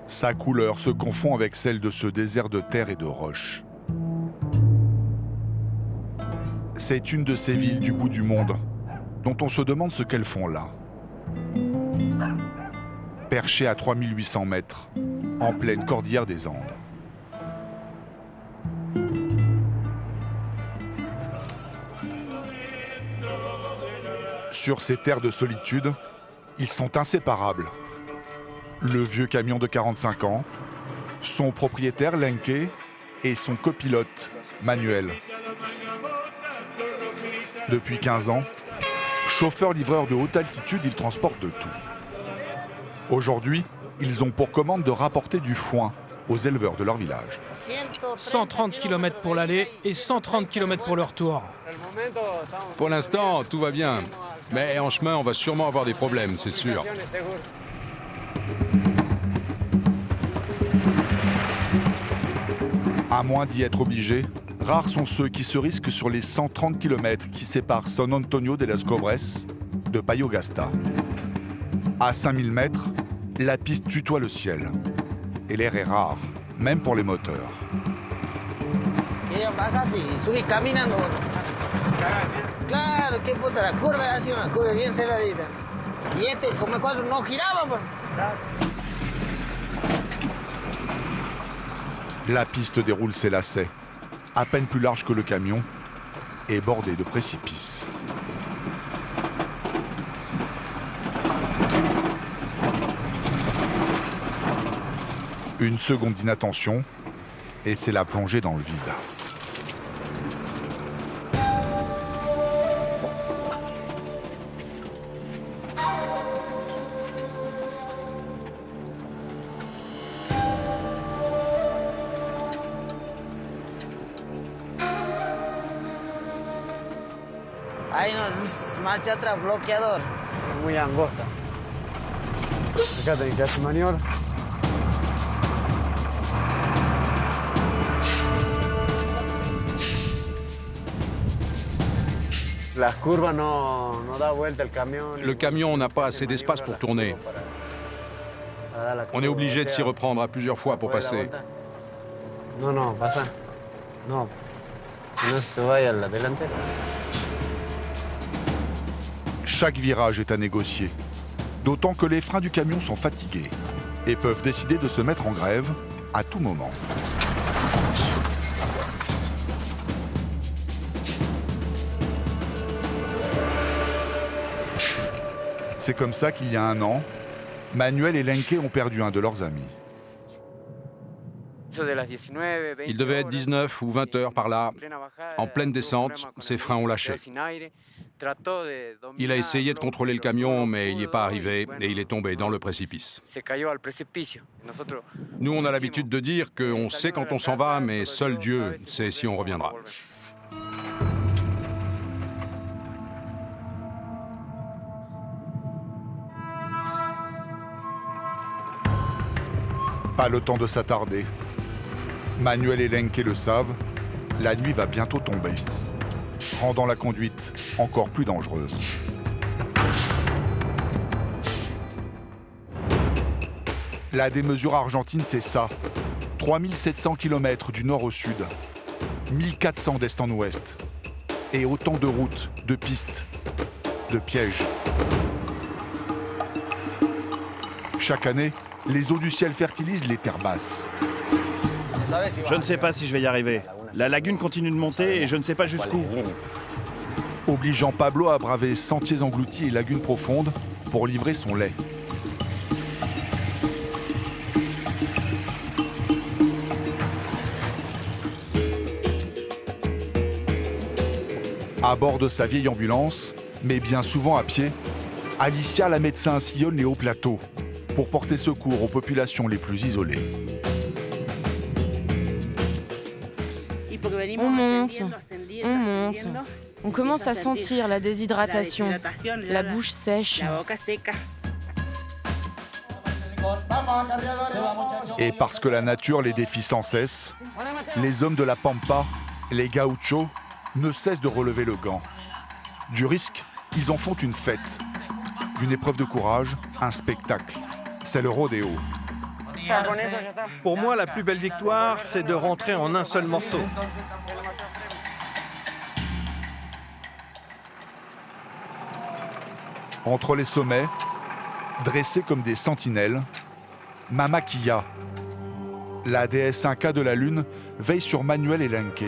Sa couleur se confond avec celle de ce désert de terre et de roches. C'est une de ces villes du bout du monde dont on se demande ce qu'elles font là. Perchée à 3800 mètres, en pleine cordillère des Andes. Sur ces terres de solitude, ils sont inséparables. Le vieux camion de 45 ans, son propriétaire Lenke et son copilote Manuel. Depuis 15 ans, chauffeurs-livreurs de haute altitude, ils transportent de tout. Aujourd'hui, ils ont pour commande de rapporter du foin aux éleveurs de leur village. 130 km pour l'aller et 130 km pour le retour. Pour l'instant, tout va bien. Mais en chemin, on va sûrement avoir des problèmes, c'est sûr. À moins d'y être obligés, rares sont ceux qui se risquent sur les 130 km qui séparent San Antonio de las Cobres de Payogasta. À 5000 mètres, la piste tutoie le ciel. Et l'air est rare, même pour les moteurs. Claro, qué puta, la curva es así, una curva bien cerradita. Y este, como el cuadro no giraba, pues. La piste déroule ses lacets, à peine plus large que le camion, et bordée de précipices. Une seconde d'inattention, et c'est la plongée dans le vide. Ahí nos marcha atrás, bloqueador. Muy angosta. Acá tenés que hacer maniobra. Las curvas no da vuelta el camión. Le camion n'a pas assez d'espace pour tourner. On est obligé de s'y reprendre à plusieurs fois pour passer. Non, pasa. No. No se te vaya a la delantera. Chaque virage est à négocier, d'autant que les freins du camion sont fatigués et peuvent décider de se mettre en grève à tout moment. C'est comme ça qu'il y a un an, Manuel et Lenke ont perdu un de leurs amis. Il devait être 19 ou 20 heures par là. En pleine descente, ses freins ont lâché. Il a essayé de contrôler le camion, mais il n'y est pas arrivé et il est tombé dans le précipice. Nous, on a l'habitude de dire qu'on sait quand on s'en va, mais seul Dieu sait si on reviendra. Pas le temps de s'attarder. Manuel et Lenke le savent, la nuit va bientôt tomber, rendant la conduite encore plus dangereuse. La démesure argentine, c'est ça. 3700 km du nord au sud, 1400 d'est en ouest, et autant de routes, de pistes, de pièges. Chaque année, les eaux du ciel fertilisent les terres basses. Je ne sais pas si je vais y arriver. La lagune continue de monter et je ne sais pas jusqu'où. Obligeant Pablo à braver sentiers engloutis et lagunes profondes pour livrer son lait. À bord de sa vieille ambulance, mais bien souvent à pied, Alicia, la médecin, sillonne les hauts plateaux pour porter secours aux populations les plus isolées. On monte. On commence à sentir la déshydratation, la bouche sèche. Et parce que la nature les défie sans cesse, les hommes de la Pampa, les gauchos, ne cessent de relever le gant. Du risque, ils en font une fête. D'une épreuve de courage, un spectacle. C'est le rodéo. Pour moi, la plus belle victoire, c'est de rentrer en un seul morceau. Entre les sommets, dressés comme des sentinelles, Mama Kia, la déesse inca de la lune, veille sur Manuel et Lenke.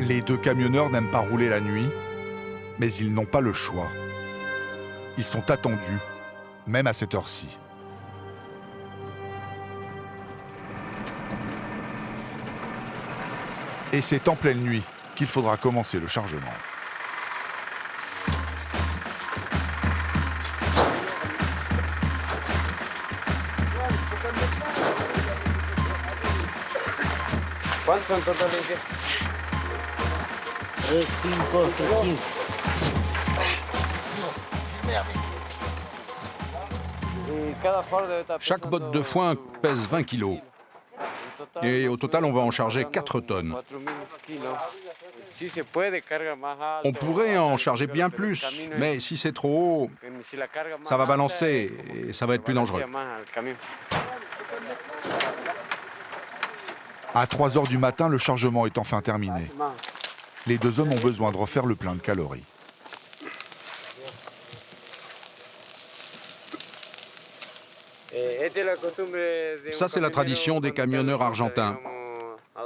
Les deux camionneurs n'aiment pas rouler la nuit, mais ils n'ont pas le choix. Ils sont attendus, même à cette heure-ci. Et c'est en pleine nuit qu'il faudra commencer le chargement. Chaque botte de foin pèse 20 kilos. Et au total, on va en charger 4 tonnes. On pourrait en charger bien plus, mais si c'est trop haut, ça va balancer et ça va être plus dangereux. À 3 h du matin, le chargement est enfin terminé. Les deux hommes ont besoin de refaire le plein de calories. Ça, c'est la tradition des camionneurs argentins.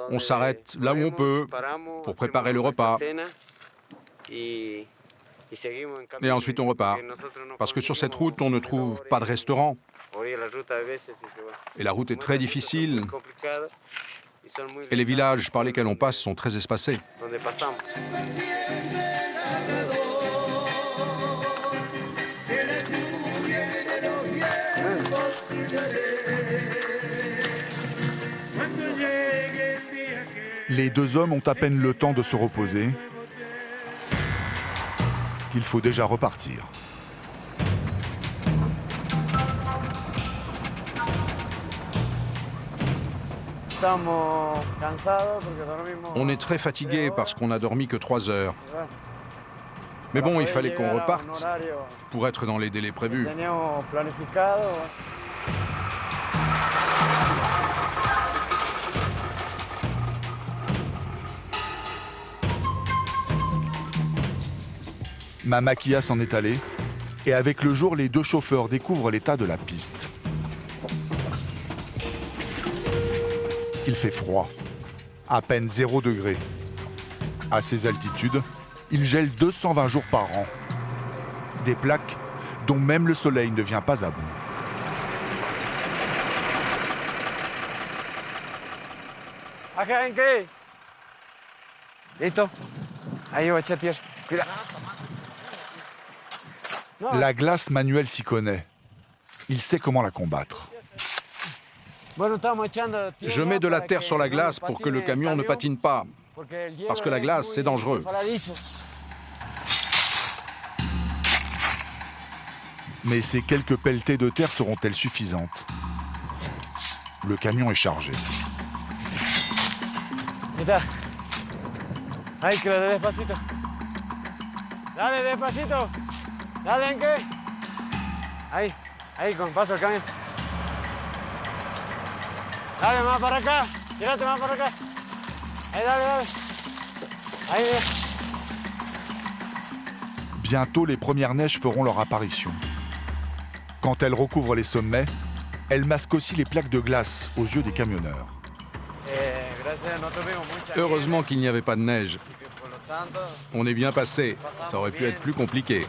On s'arrête là où on peut pour préparer le repas. Et ensuite, on repart. Parce que sur cette route, on ne trouve pas de restaurant. Et la route est très difficile. Et les villages par lesquels on passe sont très espacés. Les deux hommes ont à peine le temps de se reposer. Il faut déjà repartir. On est très fatigué parce qu'on n'a dormi que 3 heures. Mais bon, il fallait qu'on reparte pour être dans les délais prévus. Mama Kia s'en est allée, et avec le jour, les deux chauffeurs découvrent l'état de la piste. Il fait froid, à peine 0 degré. À ces altitudes, il gèle 220 jours par an. Des plaques dont même le soleil ne vient pas à bout. La glace, Manuel s'y connaît. Il sait comment la combattre. Je mets de la terre sur la glace pour que le camion ne patine pas. Parce que la glace, c'est dangereux. Mais ces quelques pelletées de terre seront-elles suffisantes? Le camion est chargé. Ay, que le dé despacito. Dale, despacito. Dale, Enke. Ahí, pasa el camión. Dale, más para acá. Tírate más para acá. Ahí, dale. Ahí, Bientôt, les premières neiges feront leur apparition. Quand elles recouvrent les sommets, elles masquent aussi les plaques de glace aux yeux des camionneurs. Heureusement qu'il n'y avait pas de neige. On est bien passé. Ça aurait pu être plus compliqué.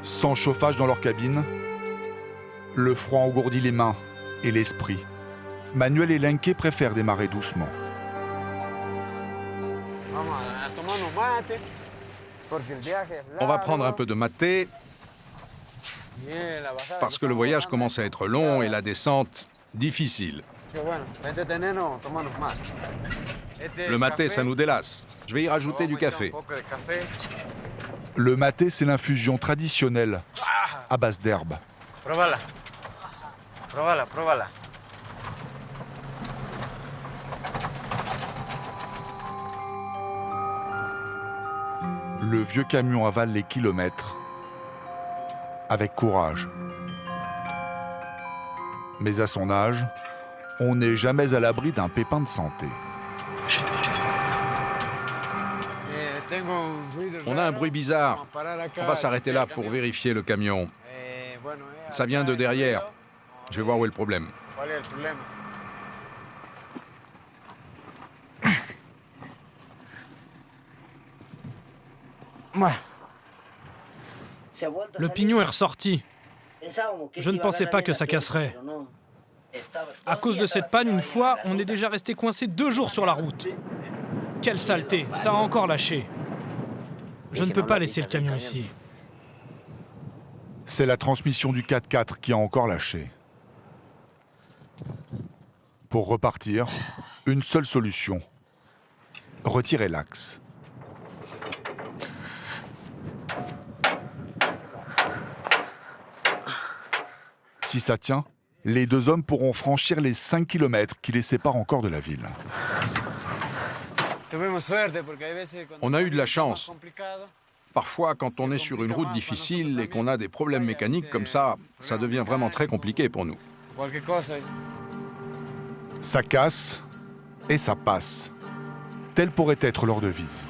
Sans chauffage dans leur cabine, le froid engourdit les mains et l'esprit. Manuel et Lenke préfèrent démarrer doucement. On va prendre un peu de maté, parce que le voyage commence à être long et la descente difficile. Le maté, ça nous délasse. Je vais y rajouter du café. Le maté, c'est l'infusion traditionnelle à base d'herbes. le vieux camion avale les kilomètres avec courage. Mais à son âge, on n'est jamais à l'abri d'un pépin de santé. On a un bruit bizarre. On va s'arrêter là pour vérifier le camion. Ça vient de derrière. Je vais voir où est le problème. Le pignon est ressorti. Je ne pensais pas que ça casserait. À cause de cette panne, une fois, on est déjà resté coincé 2 jours sur la route. Quelle saleté, ça a encore lâché. Je ne peux pas laisser le camion ici. C'est la transmission du 4x4 qui a encore lâché. Pour repartir, une seule solution. Retirer l'axe. Si ça tient, les 2 hommes pourront franchir les 5 km qui les séparent encore de la ville. On a eu de la chance. Parfois, quand on est sur une route difficile et qu'on a des problèmes mécaniques comme ça devient vraiment très compliqué pour nous. Ça casse et ça passe. Telle pourrait être leur devise.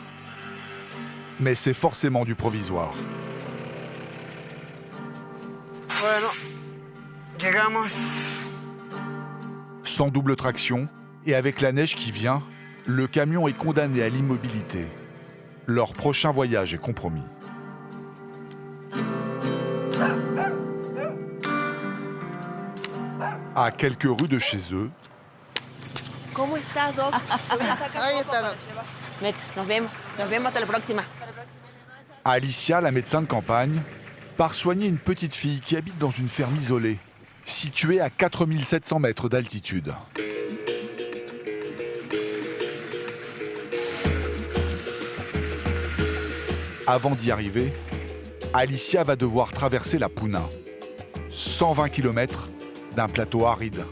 Mais c'est forcément du provisoire. Sans double traction et avec la neige qui vient, le camion est condamné à l'immobilité. Leur prochain voyage est compromis. À quelques rues de chez eux, Alicia, la médecin de campagne, part soigner une petite fille qui habite dans une ferme isolée, située à 4700 mètres d'altitude. Avant d'y arriver, Alicia va devoir traverser la Puna, 120 km d'un plateau aride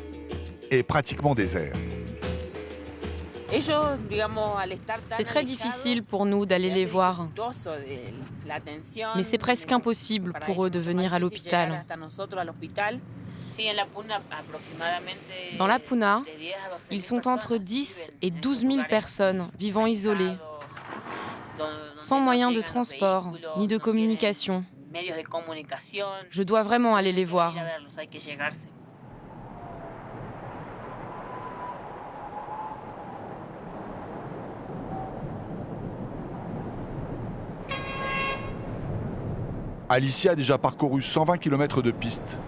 et pratiquement désert. C'est très difficile pour nous d'aller les voir. Mais c'est presque impossible pour eux de venir à l'hôpital. Dans la Puna, ils sont entre 10 et 12 000 personnes vivant isolées, sans moyens de transport ni de communication. Je dois vraiment aller les voir. Alicia a déjà parcouru 120 km de piste,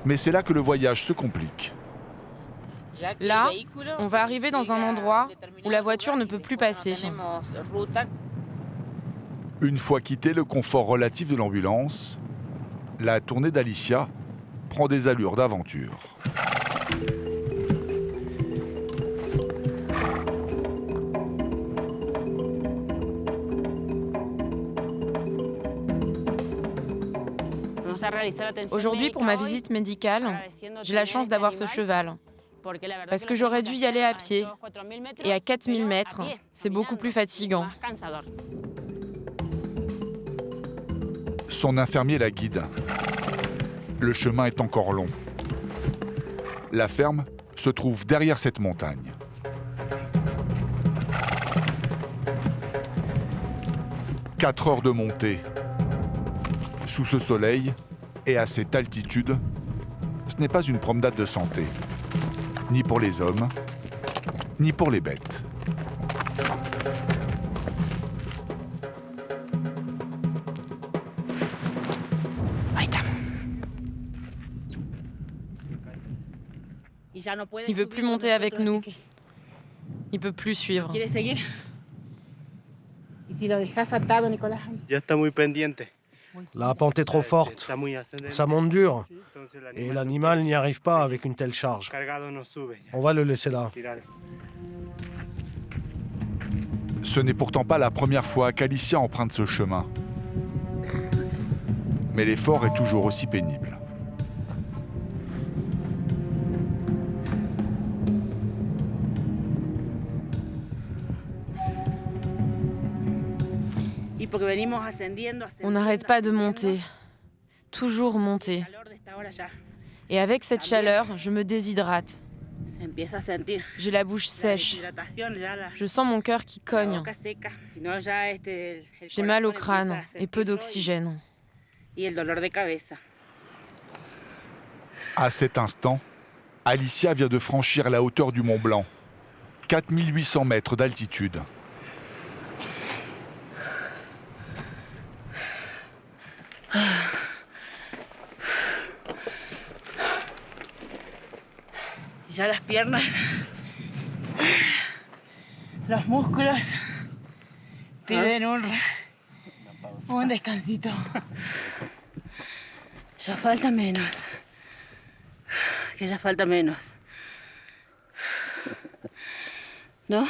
mais c'est là que le voyage se complique. Là, on va arriver dans un endroit où la voiture ne peut plus passer. Une fois quitté le confort relatif de l'ambulance, la tournée d'Alicia prend des allures d'aventure. Aujourd'hui, pour ma visite médicale, j'ai la chance d'avoir ce cheval. Parce que j'aurais dû y aller à pied. Et à 4000 mètres, c'est beaucoup plus fatigant. Son infirmier la guide. Le chemin est encore long. La ferme se trouve derrière cette montagne. « 4 heures de montée. Sous ce soleil et à cette altitude, ce n'est pas une promenade de santé. Ni pour les hommes, ni pour les bêtes. Il veut plus monter avec nous. Il peut plus suivre. La pente est trop forte. Ça monte dur. Et l'animal n'y arrive pas avec une telle charge. On va le laisser là. Ce n'est pourtant pas la première fois qu'Alicia emprunte ce chemin. Mais l'effort est toujours aussi pénible. On n'arrête pas de monter, toujours monter. Et avec cette chaleur, je me déshydrate. J'ai la bouche sèche. Je sens mon cœur qui cogne. J'ai mal au crâne et peu d'oxygène. À cet instant, Alicia vient de franchir la hauteur du Mont Blanc, 4800 mètres d'altitude. Ya las piernas, los músculos piden un descansito. Ya falta menos, que ya falta menos. ¿No?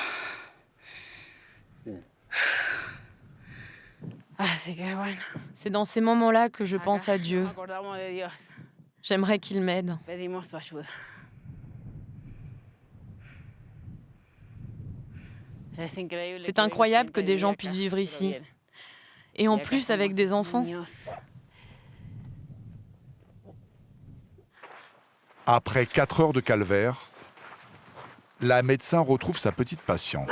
Así que bueno. C'est dans ces moments-là que je pense à Dieu. J'aimerais qu'il m'aide. Pedimos su ayuda. C'est incroyable que des gens puissent vivre ici. Et en plus avec des enfants. Après 4 heures de calvaire, la médecin retrouve sa petite patiente.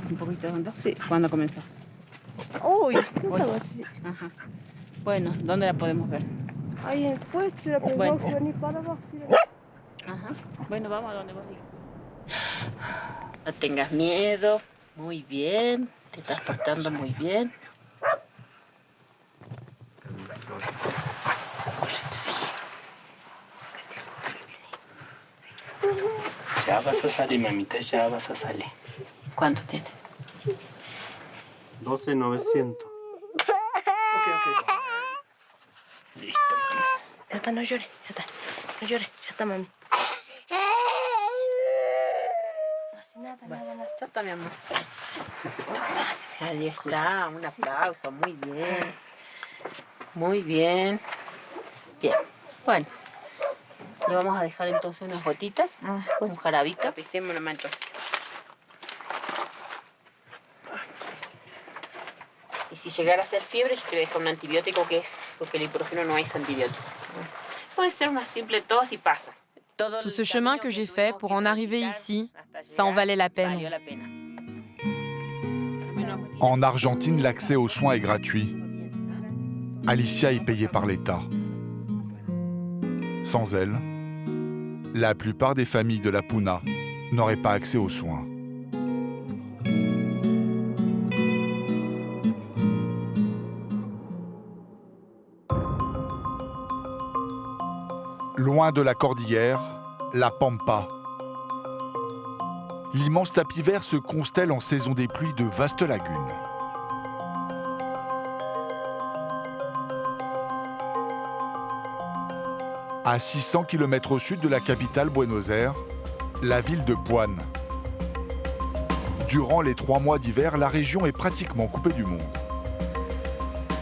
Un poquito de sí. ¿Cuándo comenzó? Uy, no estaba así. Ajá. Bueno, ¿dónde la podemos ver? Ahí después, si la podemos venir para abajo. Ajá. Bueno, vamos a donde vos digas. No tengas miedo. Muy bien. Te estás portando muy bien. Ya vas a salir, mamita, ya vas a salir. ¿Cuánto tiene? 12,900. Ok. Listo. Ya está, no llores, ya está. No llores, ya está, mami. No hace nada, Bueno, nada. ya está, mi amor. Ahí está, un aplauso, muy bien. Muy bien. Bien, bueno. Le vamos a dejar entonces unas gotitas, un jarabito. Pisemos nomás entonces. Y si llegara a ser fiebre, yo le dejo un antibiótico que es, porque el ibuprofeno no es antibiótico. Puede ser una simple tos y pasa. Tout ce chemin que j'ai fait pour en arriver ici, ça en valait la peine. En Argentine, l'accès aux soins est gratuit. Alicia est payée par l'État. Sans elle, la plupart des familles de la Puna n'auraient pas accès aux soins. Loin de la cordillère, la Pampa. L'immense tapis vert se constelle en saison des pluies de vastes lagunes. À 600 km au sud de la capitale Buenos Aires, la ville de Puan. Durant les 3 mois d'hiver, la région est pratiquement coupée du monde.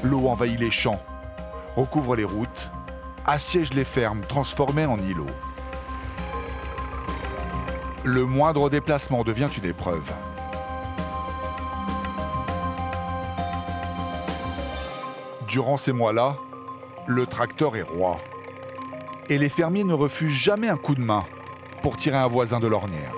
L'eau envahit les champs, recouvre les routes, assiège les fermes transformées en îlots. Le moindre déplacement devient une épreuve. Durant ces mois-là, le tracteur est roi. Et les fermiers ne refusent jamais un coup de main pour tirer un voisin de l'ornière.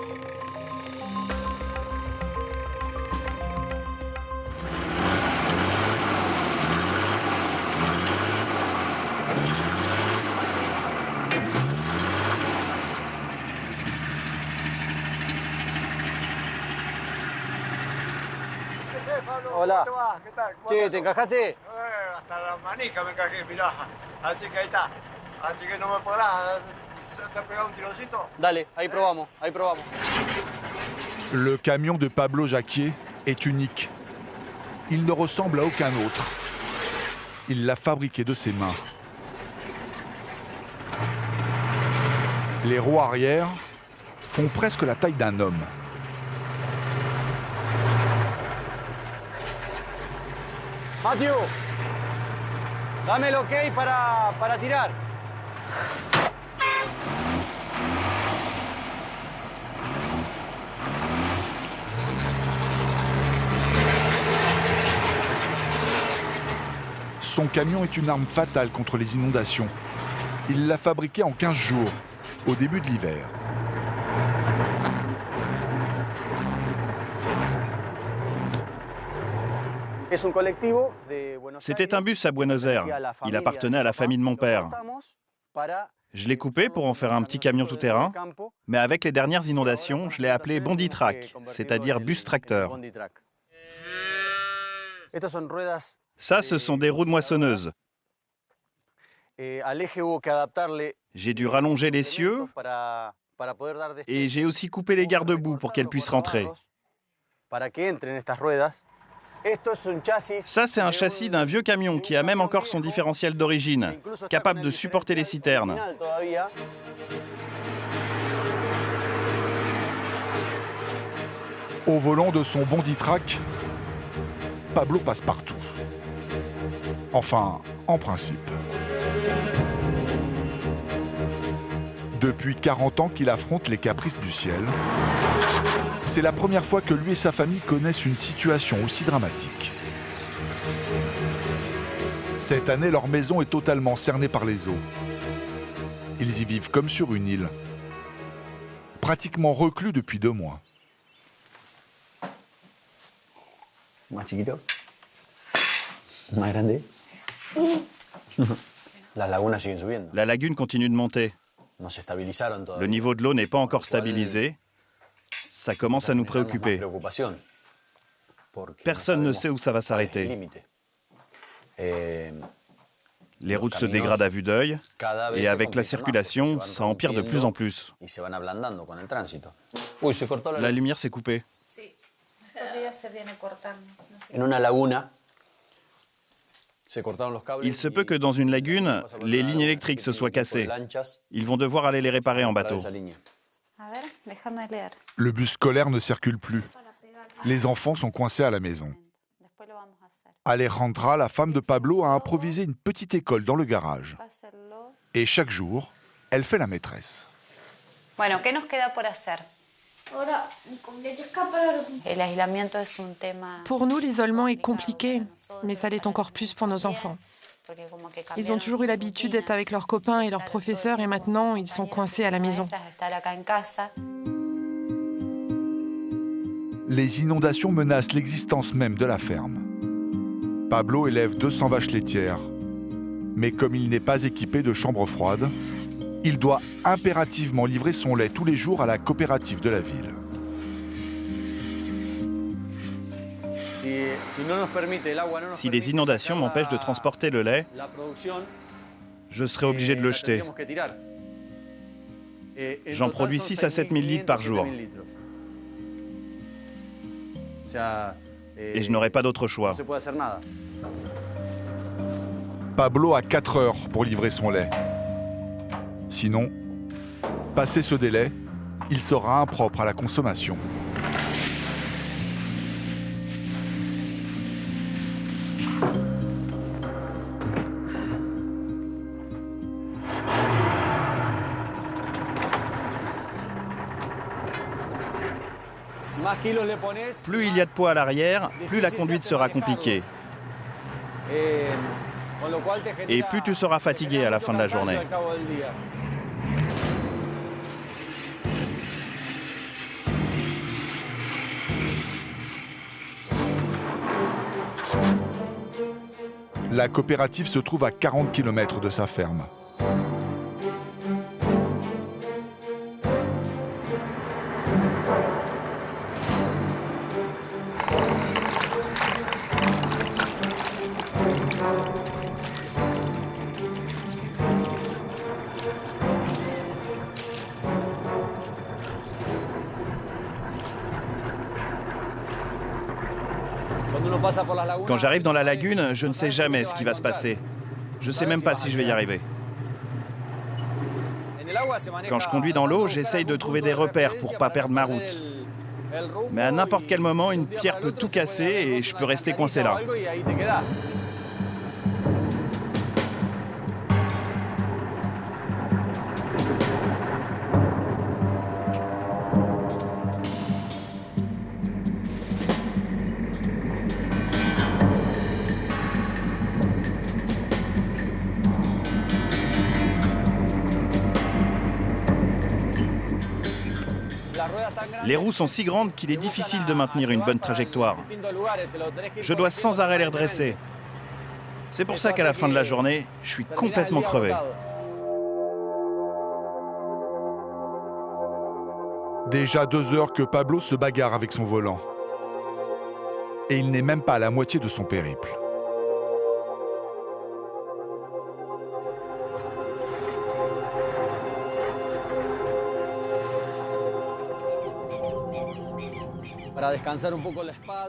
Hola. Che, ¿te encajaste? Hasta la manija me encajé, mirá. Así que ahí está. Así que no me podrás te pegar un tironcito. Dale, ahí probamos, ahí probamos. Le camion de Pablo Jacquier est unique. Il ne ressemble à aucun autre. Il l'a fabriqué de ses mains. Les roues arrière font presque la taille d'un homme. Mathieu, dame el ok para tirar. Son camion est une arme fatale contre les inondations. Il l'a fabriqué en 15 jours, au début de l'hiver. C'était un bus à Buenos Aires. Il appartenait à la famille de mon père. Je l'ai coupé pour en faire un petit camion tout-terrain, mais avec les dernières inondations, je l'ai appelé Bonditrack, c'est-à-dire bus-tracteur. Ça, ce sont des roues de moissonneuse. J'ai dû rallonger l'essieu et j'ai aussi coupé les garde-boue pour qu'elles puissent rentrer. Ça, c'est un châssis d'un vieux camion qui a même encore son différentiel d'origine, capable de supporter les citernes. Au volant de son Bonditrack, Pablo passe partout. Enfin, en principe. Depuis 40 ans qu'il affronte les caprices du ciel, c'est la première fois que lui et sa famille connaissent une situation aussi dramatique. Cette année, leur maison est totalement cernée par les eaux. Ils y vivent comme sur une île, pratiquement reclus depuis 2 mois. Más chiquito, más grande. Las lagunas siguen subiendo. La lagune continue de monter. No se estabilizaron todavía. Le niveau de l'eau n'est pas encore stabilisé. Ça commence à nous préoccuper. Personne ne sait où ça va s'arrêter. Les routes se dégradent à vue d'œil et avec la circulation, ça empire de plus en plus. La lumière s'est coupée. Il se peut que dans une lagune, les lignes électriques se soient cassées. Ils vont devoir aller les réparer en bateau. Le bus scolaire ne circule plus. Les enfants sont coincés à la maison. Alejandra, la femme de Pablo, a improvisé une petite école dans le garage. Et chaque jour, elle fait la maîtresse. Bueno, ¿qué nos queda por hacer? Pour nous, l'isolement est compliqué, mais ça l'est encore plus pour nos enfants. Ils ont toujours eu l'habitude d'être avec leurs copains et leurs professeurs et maintenant, ils sont coincés à la maison. Les inondations menacent l'existence même de la ferme. Pablo élève 200 vaches laitières. Mais comme il n'est pas équipé de chambre froide, il doit impérativement livrer son lait tous les jours à la coopérative de la ville. Si les inondations m'empêchent de transporter le lait, je serai obligé de le jeter. J'en produis 6 à 7 000 litres par jour. Et je n'aurai pas d'autre choix. Pablo a 4 heures pour livrer son lait. Sinon, passé ce délai, il sera impropre à la consommation. Plus il y a de poids à l'arrière, plus la conduite sera compliquée. Et plus tu seras fatigué à la fin de la journée. La coopérative se trouve à 40 km de sa ferme. Quand j'arrive dans la lagune, je ne sais jamais ce qui va se passer. Je ne sais même pas si je vais y arriver. Quand je conduis dans l'eau, j'essaye de trouver des repères pour ne pas perdre ma route. Mais à n'importe quel moment, une pierre peut tout casser et je peux rester coincé là. Les roues sont si grandes qu'il est difficile de maintenir une bonne trajectoire. Je dois sans arrêt les redresser. C'est pour ça qu'à la fin de la journée, je suis complètement crevé. Déjà 2 heures que Pablo se bagarre avec son volant. Et il n'est même pas à la moitié de son périple.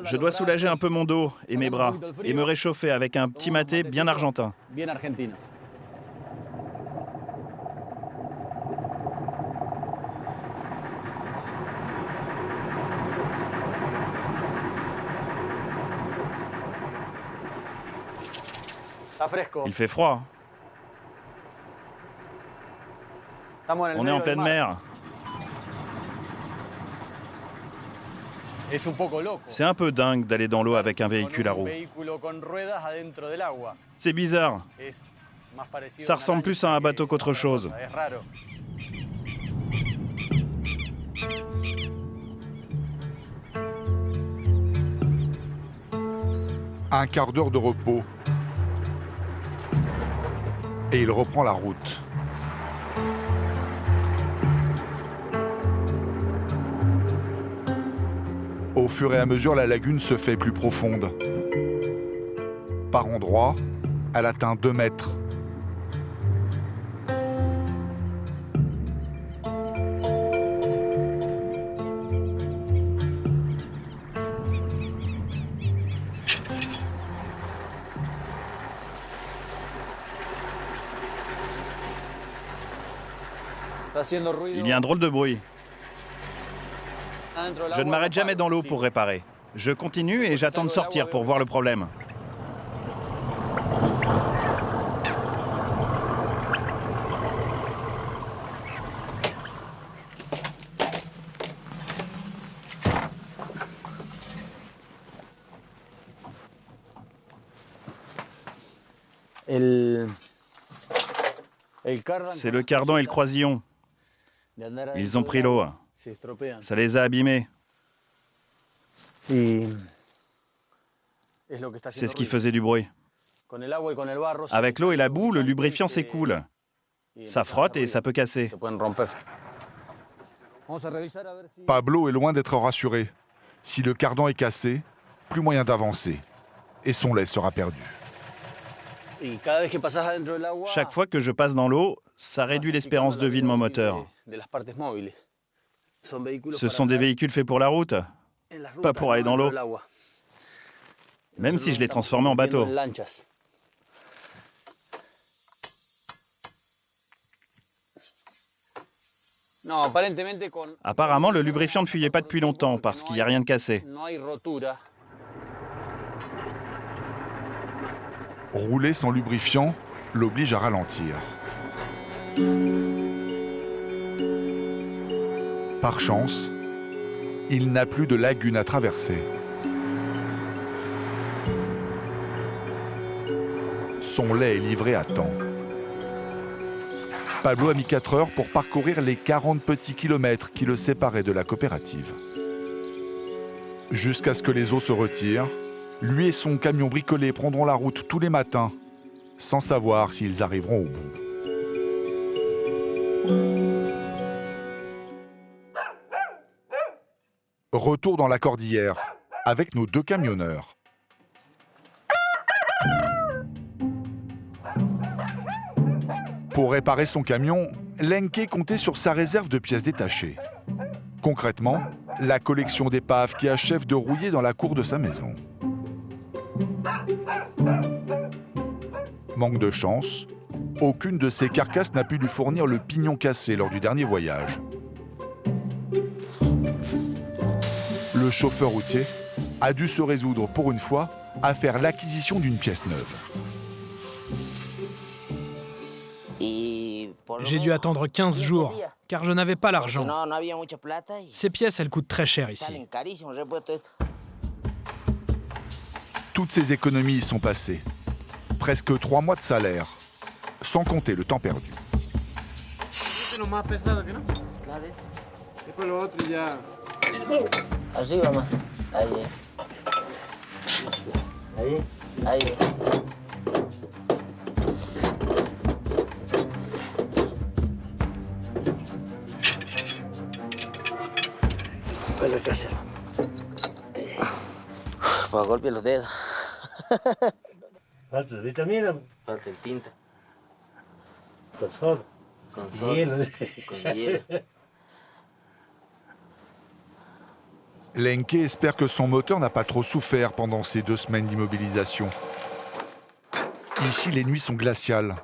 Je dois soulager un peu mon dos et mes bras et me réchauffer avec un petit maté bien argentin. Il fait froid. On est en pleine mer. C'est un peu dingue d'aller dans l'eau avec un véhicule à roues. C'est bizarre. Ça ressemble plus à un bateau qu'autre chose. Un quart d'heure de repos. Et il reprend la route. Au fur et à mesure, la lagune se fait plus profonde. Par endroits, elle atteint 2 mètres. Il y a un drôle de bruit. Je ne m'arrête jamais dans l'eau pour réparer. Je continue et j'attends de sortir pour voir le problème. C'est le cardan et le croisillon. Ils ont pris l'eau. Ça les a abîmés. C'est ce qui faisait du bruit. Avec l'eau et la boue, le lubrifiant s'écoule. Ça frotte et ça peut casser. Pablo est loin d'être rassuré. Si le cardan est cassé, plus moyen d'avancer. Et son lait sera perdu. Chaque fois que je passe dans l'eau, ça réduit l'espérance de vie de mon moteur. Ce sont des véhicules faits pour la route, pas pour aller dans l'eau. Même si je les transformais en bateau. Apparemment, le lubrifiant ne fuyait pas depuis longtemps parce qu'il n'y a rien de cassé. Rouler sans lubrifiant l'oblige à ralentir. Par chance, il n'a plus de lagune à traverser. Son lait est livré à temps. Pablo a mis 4 heures pour parcourir les 40 petits kilomètres qui le séparaient de la coopérative. Jusqu'à ce que les eaux se retirent, lui et son camion bricolé prendront la route tous les matins, sans savoir s'ils arriveront au bout. Retour dans la cordillère, avec nos 2 camionneurs. Pour réparer son camion, Lenke comptait sur sa réserve de pièces détachées. Concrètement, la collection d'épaves qui achève de rouiller dans la cour de sa maison. Manque de chance, aucune de ces carcasses n'a pu lui fournir le pignon cassé lors du dernier voyage. Le chauffeur routier a dû se résoudre pour une fois à faire l'acquisition d'une pièce neuve. J'ai dû attendre 15 jours, car je n'avais pas l'argent. Ces pièces, elles coûtent très cher ici. Toutes ces économies y sont passées. Presque 3 mois de salaire, sans compter le temps perdu. Arriba más. Ahí. Ahí. Ahí. Para la casa. Para golpear los dedos. Falta vitamina. Falta el tinta. Con sol. Con sol. Hielo. Con hielo. Lenke espère que son moteur n'a pas trop souffert pendant ces 2 semaines d'immobilisation. Ici, les nuits sont glaciales.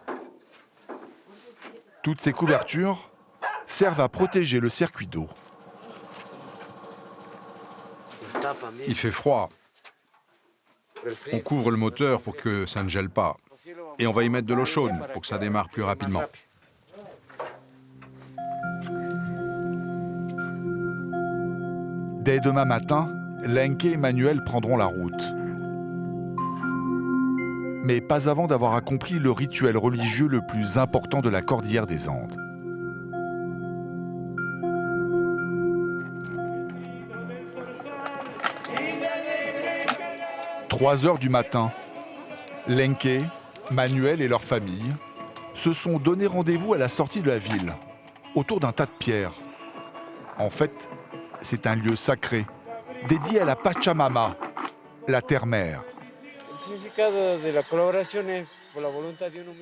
Toutes ces couvertures servent à protéger le circuit d'eau. Il fait froid. On couvre le moteur pour que ça ne gèle pas. Et on va y mettre de l'eau chaude pour que ça démarre plus rapidement. Dès demain matin, Lenke et Manuel prendront la route. Mais pas avant d'avoir accompli le rituel religieux le plus important de la cordillère des Andes. « 3 heures du matin, Lenke, Manuel et leur famille se sont donné rendez-vous à la sortie de la ville, autour d'un tas de pierres. En fait, c'est un lieu sacré, dédié à la Pachamama, la terre-mère.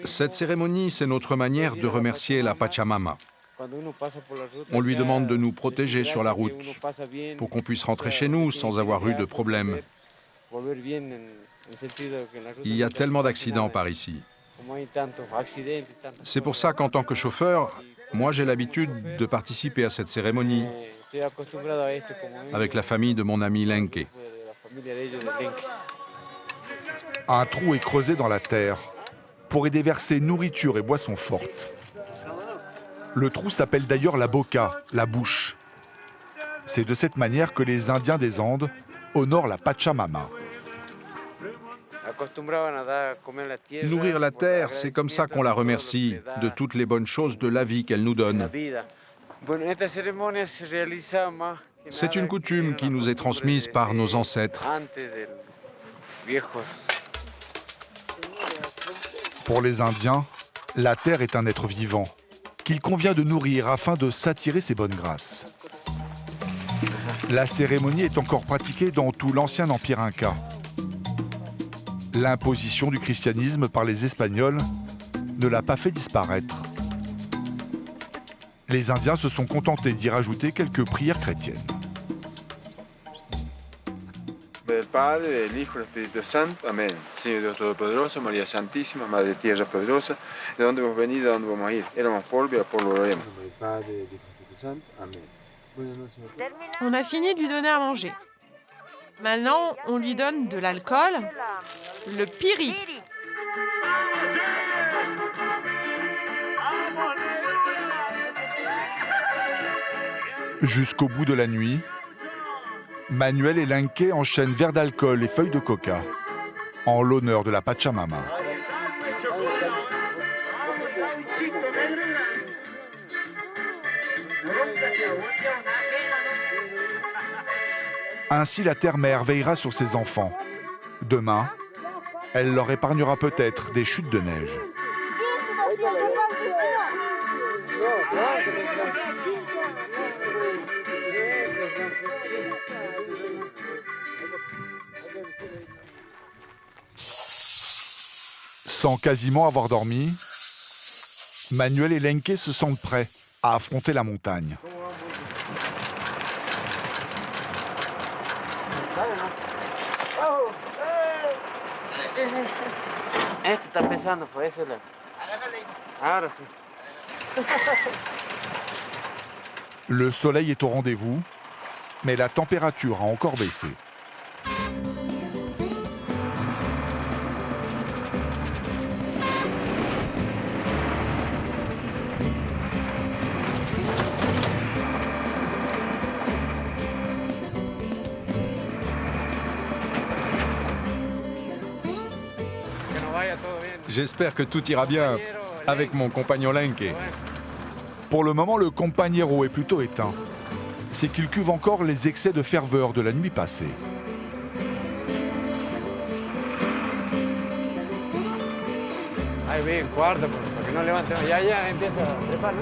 Cette cérémonie, c'est notre manière de remercier la Pachamama. On lui demande de nous protéger sur la route pour qu'on puisse rentrer chez nous sans avoir eu de problème. Il y a tellement d'accidents par ici. C'est pour ça qu'en tant que chauffeur, moi j'ai l'habitude de participer à cette cérémonie avec la famille de mon ami Lenke. Un trou est creusé dans la terre pour y déverser nourriture et boissons fortes. Le trou s'appelle d'ailleurs la boca, la bouche. C'est de cette manière que les Indiens des Andes honorent la Pachamama. Nourrir la terre, c'est comme ça qu'on la remercie de toutes les bonnes choses de la vie qu'elle nous donne. C'est une coutume qui nous est transmise par nos ancêtres. Pour les Indiens, la terre est un être vivant qu'il convient de nourrir afin de s'attirer ses bonnes grâces. La cérémonie est encore pratiquée dans tout l'ancien empire inca. L'imposition du christianisme par les Espagnols ne l'a pas fait disparaître. Les Indiens se sont contentés d'y rajouter quelques prières chrétiennes. Del Padre, del Hijo y del Espíritu Santo. Amén. Señor Dios Todopoderoso, María Santísima, Madre Tierra Poderosa, de dónde hemos venido, de dónde vamos a ir. Éramos polvo y al polvo volveremos. Del Padre, del Hijo y del Espíritu Santo. Amén. On a fini de lui donner à manger. Maintenant, on lui donne de l'alcool, le piri. Jusqu'au bout de la nuit, Manuel et Lenke enchaînent verres d'alcool et feuilles de coca en l'honneur de la Pachamama. Ainsi, la terre-mère veillera sur ses enfants. Demain, elle leur épargnera peut-être des chutes de neige. Sans quasiment avoir dormi, Manuel et Lenke se sentent prêts à affronter la montagne. Este está pesando, por eso la... Ahora sí. Le soleil est au rendez-vous, mais la température a encore baissé. J'espère que tout ira bien avec mon compagnon Lenke. Pour le moment, le compagnero est plutôt éteint. c'est qu'il cuve encore les excès de ferveur de la nuit passée. Ahí bien, cuarto, para que no levantemos. Ya empieza a trepar, ¿no?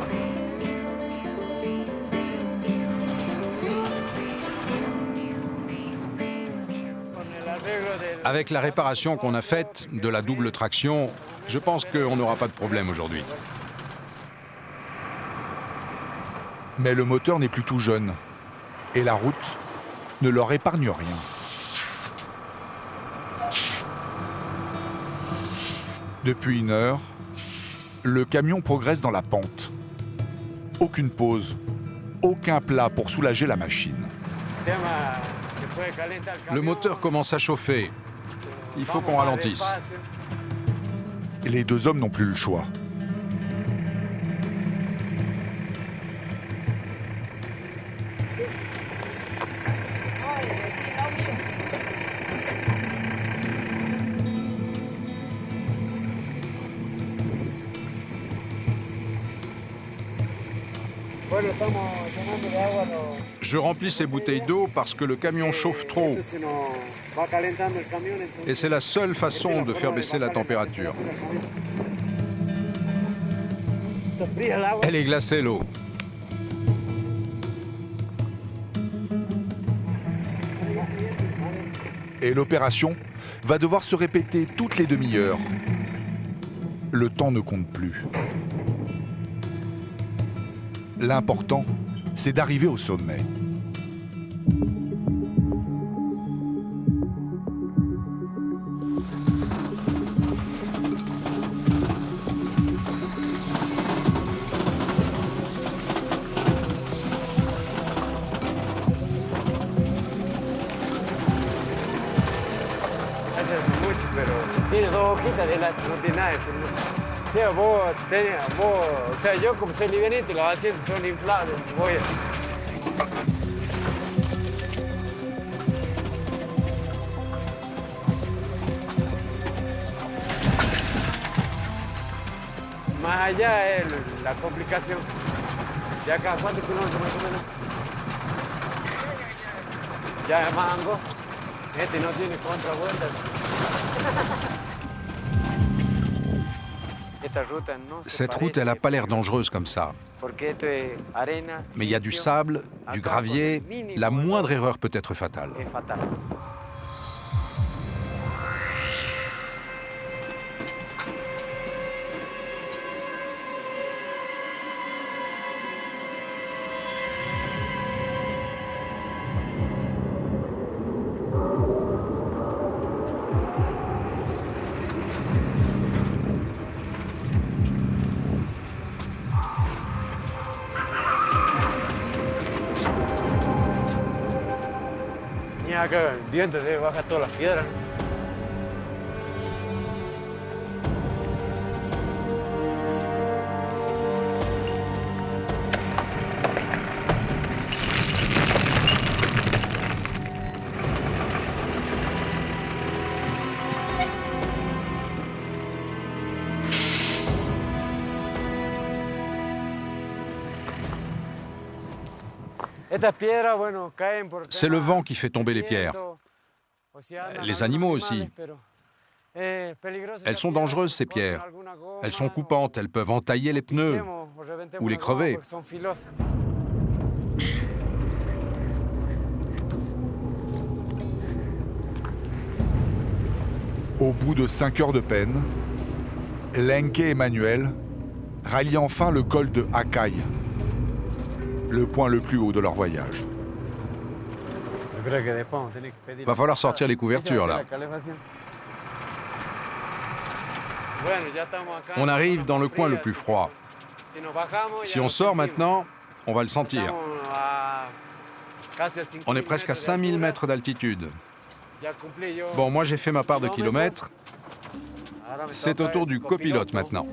Avec la réparation qu'on a faite de la double traction, je pense qu'on n'aura pas de problème aujourd'hui. Mais le moteur n'est plus tout jeune. Et la route ne leur épargne rien. Depuis 1 heure, le camion progresse dans la pente. Aucune pause, aucun plat pour soulager la machine. Le moteur commence à chauffer. Il faut qu'on ralentisse. Les 2 hommes n'ont plus le choix. Je remplis ces bouteilles d'eau parce que le camion chauffe trop. Et c'est la seule façon de faire baisser la température. Elle est glacée, l'eau. Et l'opération va devoir se répéter toutes les demi-heures. Le temps ne compte plus. L'important, c'est d'arriver au sommet. Tiene 2 hojitas de la no tiene nada. O sea, vos, o sea, yo como soy livianito, los asientos son inflables. Voy más allá es la complicación. ¿Ya acá cuántos kilómetros más o menos? Ya es más angosto. Este no tiene contravueltas. Cette route, elle n'a pas l'air dangereuse comme ça. Mais il y a du sable, du gravier. La moindre erreur peut être fatale. Mira que el viento se baja todas las piedras. C'est le vent qui fait tomber les pierres. Les animaux aussi. Elles sont dangereuses, ces pierres. Elles sont coupantes, elles peuvent entailler les pneus ou les crever. Au bout de 5 heures de peine, Lenke et Manuel rallient enfin le col de Acay, le point le plus haut de leur voyage. Va falloir sortir les couvertures, là. On arrive dans le coin le plus froid. Si on sort maintenant, on va le sentir. On est presque à 5000 mètres d'altitude. Bon, moi j'ai fait ma part de kilomètres. C'est au tour du copilote maintenant.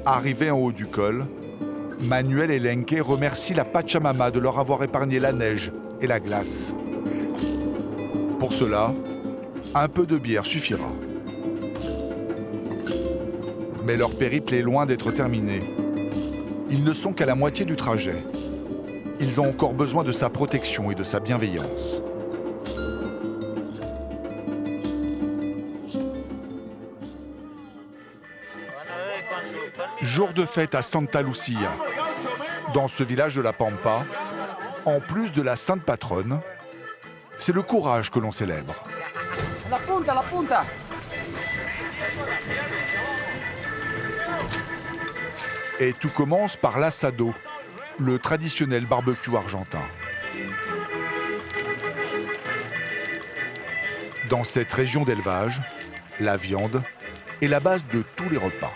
Arrivés en haut du col, Manuel et Lenke remercient la Pachamama de leur avoir épargné la neige et la glace. Pour cela, un peu de bière suffira. Mais leur périple est loin d'être terminé. Ils ne sont qu'à la moitié du trajet. Ils ont encore besoin de sa protection et de sa bienveillance. Jour de fête à Santa Lucia. Dans ce village de la Pampa, en plus de la sainte patronne, c'est le courage que l'on célèbre. La punta, la punta. Et tout commence par l'assado, le traditionnel barbecue argentin. Dans cette région d'élevage, la viande est la base de tous les repas.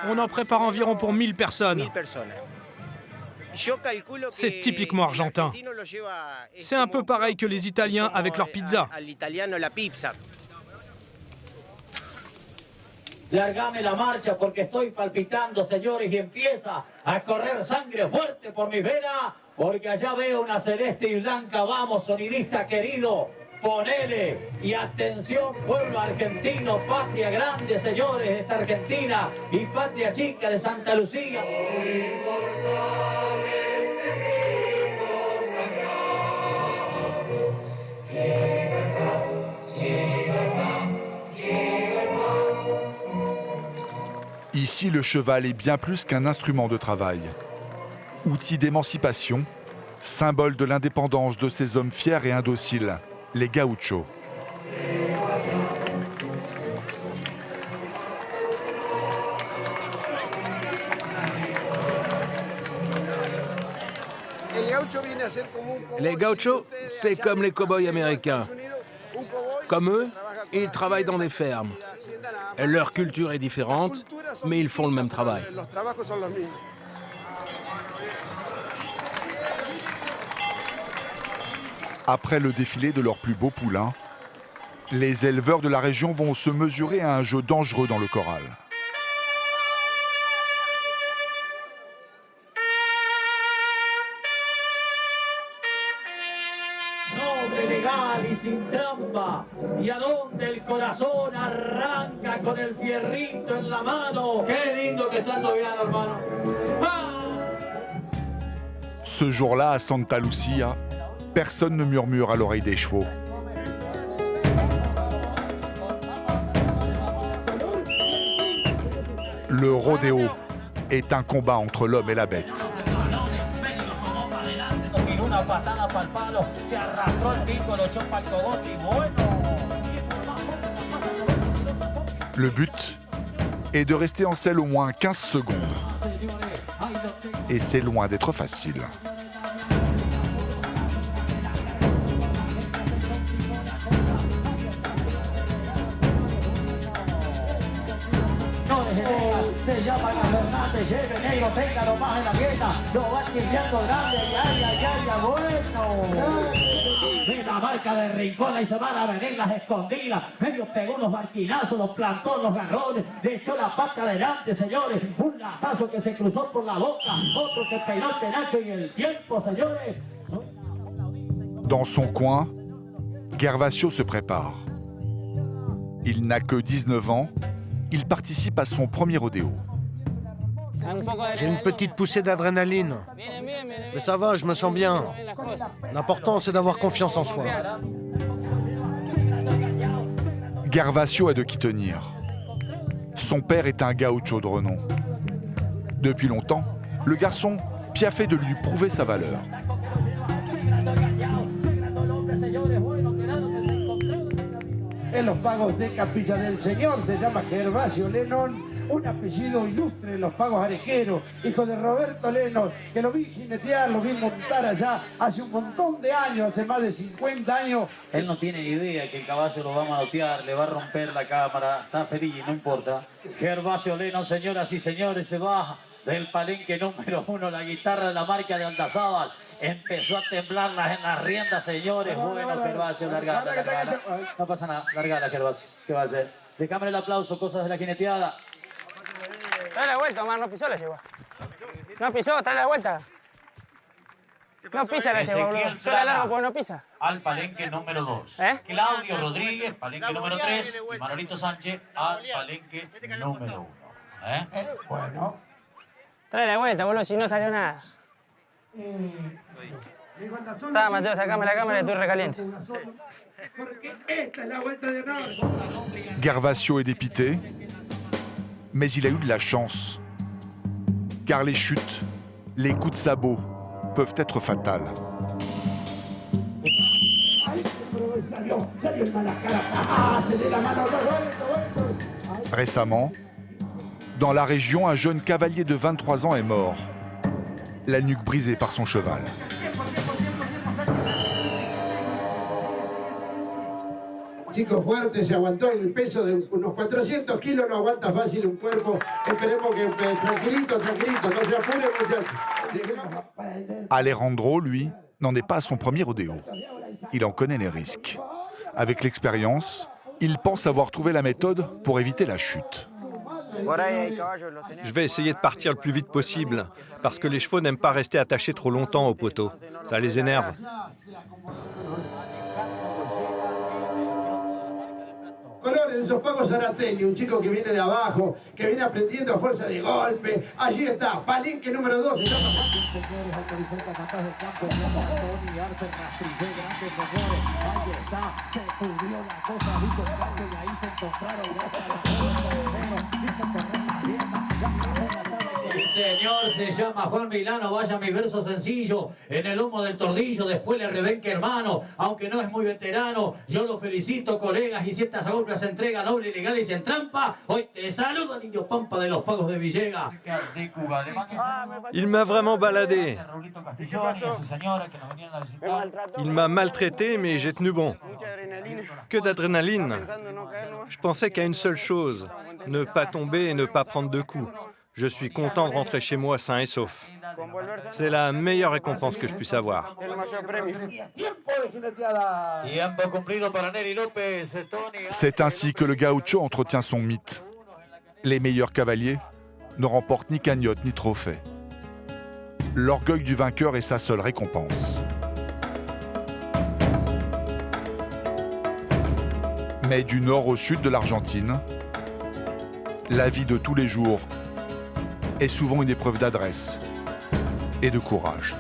On en prépare environ pour 1000 personnes. C'est typiquement argentin. C'est un peu pareil que les Italiens avec leur pizza. Largame la marcha porque estoy palpitando, señores, y empieza a correr sangre fuerte por mis venas, porque allá veo una celeste y blanca. Vamos, sonidista querido, ponele. Y atención, pueblo argentino, patria grande, señores, de esta Argentina, y patria chica de Santa Lucía. Ici, le cheval est bien plus qu'un instrument de travail. Outil d'émancipation, symbole de l'indépendance de ces hommes fiers et indociles, les gauchos. Les gauchos, c'est comme les cow-boys américains. Comme eux, ils travaillent dans des fermes. Leur culture est différente, mais ils font le même travail. Après le défilé de leurs plus beaux poulains, les éleveurs de la région vont se mesurer à un jeu dangereux dans le corral. Y sin trampa, y a donde el corazón arranca con el fierrito en la mano. Qué lindo que está Tobiano, hermano. ¡Ah! Ce jour-là, à Santa Lucia, personne ne murmure à l'oreille des chevaux. Le rodéo est un combat entre l'homme et la bête. Le but est de rester en selle au moins 15 secondes. Et c'est loin d'être facile. Se llama Fernández, lleve negro, téngalo más en la dieta, lo va chimbeando grande, ya, bueno. Ve la marca de Rincón, y se van a venir las escondidas, medio pegó los barquinazos, los plantó los garrones, le echó la pata adelante, señores, un lazazo que se cruzó por la boca, otro que peinó el penacho y el tiempo, señores. Dans son coin, Gervasio se prépare. Il n'a que 19 ans. Il participe à son premier rodéo. J'ai une petite poussée d'adrénaline. Mais ça va, je me sens bien. L'important, c'est d'avoir confiance en soi. Gervasio a de qui tenir. Son père est un gaucho de renom. Depuis longtemps, le garçon piaffait de lui prouver sa valeur. En los pagos de Capilla del Señor se llama Gervasio Lennon, un apellido ilustre en los pagos arequeros, hijo de Roberto Lennon, que lo vi jinetear, lo vi montar allá hace un montón de años, hace más de 50 años. Él no tiene ni idea que el caballo lo va a manotear, le va a romper la cámara, está feliz, no importa. Gervasio Lennon, señoras y señores, se baja del palenque número 1, la guitarra de la marca de Aldazábal. Empezó a temblar en las riendas, señores. Bueno, Gervasio, largala. No pasa nada, largala, Gervasio. ¿Qué va a hacer? Déjame el aplauso, cosas de la jineteada. Trae la vuelta, Omar, no pisó la yegua. No pisó, trae la vuelta. No pisa la lleva, boludo. Yo la largo porque no pisa. Al palenque número 2. Claudio Rodríguez, palenque número 3. Y Manolito Sánchez al palenque número 1. Bueno. Trae la vuelta, boludo, si no salió nada. Está, Mateo, sacame la cámara, estoy recaliente. Esta es la vuelta de honor. Gervasio est dépité, mais il a eu de la chance. Car les chutes, les coups de sabot peuvent être fatales. Récemment, dans la région, un jeune cavalier de 23 ans est mort, la nuque brisée par son cheval. Chico fuerte, se aguantó el peso de unos 400 kilos, no aguanta fácil un cuerpo. Esperemos que tranquilito, no se apure, muchachos. Alejandro, lui, n'en est pas à son premier rodéo. Il en connaît les risques. Avec l'expérience, il pense avoir trouvé la méthode pour éviter la chute. Je vais essayer de partir le plus vite possible, parce que les chevaux n'aiment pas rester attachés trop longtemps au poteau. Ça les énerve. Colores de esos pagos zarateños, un chico que viene de abajo, que viene aprendiendo a fuerza de golpe. Allí está, palenque número 2. El señor se llama Juan Milano, vaya mi verso sencillo, en el humo del tordillo, después le rebenque hermano, aunque no es muy veterano, yo lo felicito colegas, y si esta golpe se entrega noble, legal y sin trampa, hoy te saludo al indio Pampa de los Pagos de Villegas. Il m'a vraiment baladé. Il m'a maltraité, mais j'ai tenu bon. Que d'adrénaline. Je pensais qu'à une seule chose, ne pas tomber et ne pas prendre de coups. Je suis content de rentrer chez moi sain et sauf. C'est la meilleure récompense que je puisse avoir. C'est ainsi que le gaucho entretient son mythe. Les meilleurs cavaliers ne remportent ni cagnotte ni trophée. L'orgueil du vainqueur est sa seule récompense. Mais du nord au sud de l'Argentine, la vie de tous les jours est souvent une épreuve d'adresse et de courage.